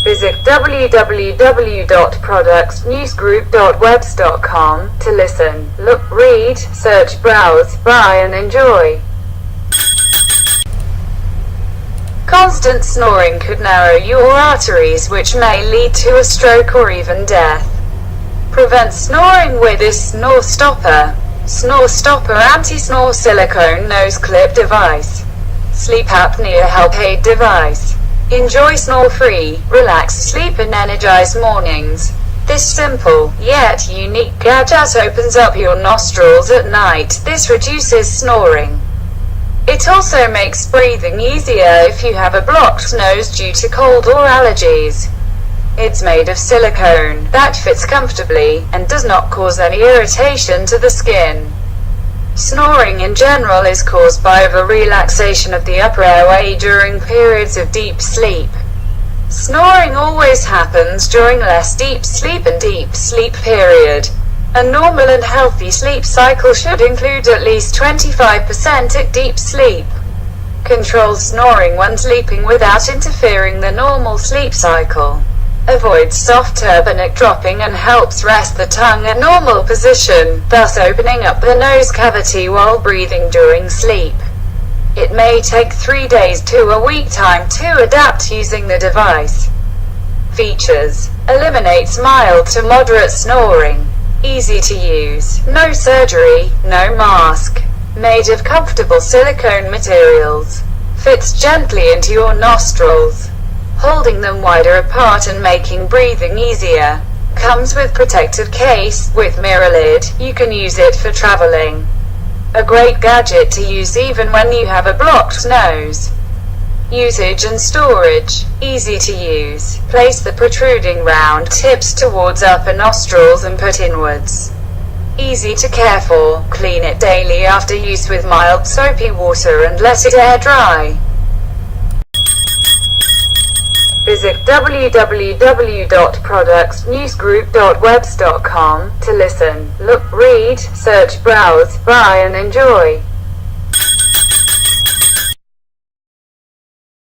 Visit www.productsnewsgroup.webs.com to listen, look, read, search, browse, buy and enjoy. Constant snoring could narrow your arteries, which may lead to a stroke or even death. Prevent snoring with this Snore Stopper. Snore Stopper Anti-Snore Silicone Nose Clip Device. Sleep apnea help aid device. Enjoy snore-free, relaxed sleep and energized mornings. This simple, yet unique gadget opens up your nostrils at night. This reduces snoring. It also makes breathing easier if you have a blocked nose due to cold or allergies. It's made of silicone that fits comfortably and does not cause any irritation to the skin. Snoring in general is caused by over-relaxation of the upper airway during periods of deep sleep. Snoring always happens during less deep sleep and deep sleep period. A normal and healthy sleep cycle should include at least 25% at deep sleep. Control snoring when sleeping without interfering the normal sleep cycle. Avoids soft turbinate dropping and helps rest the tongue in normal position, thus opening up the nose cavity while breathing during sleep. It may take 3 days to a week time to adapt using the device. Features: eliminates mild to moderate snoring. Easy to use, no surgery, no mask. Made of comfortable silicone materials. Fits gently into your nostrils, holding them wider apart and making breathing easier. Comes with protective case, with mirror lid. You can use it for traveling. A great gadget to use even when you have a blocked nose. Usage and storage. Easy to use. Place the protruding round tips towards upper nostrils and put inwards. Easy to care for. Clean it daily after use with mild soapy water and let it air dry. Visit www.productsnewsgroup.webs.com to listen, look, read, search, browse, buy and enjoy.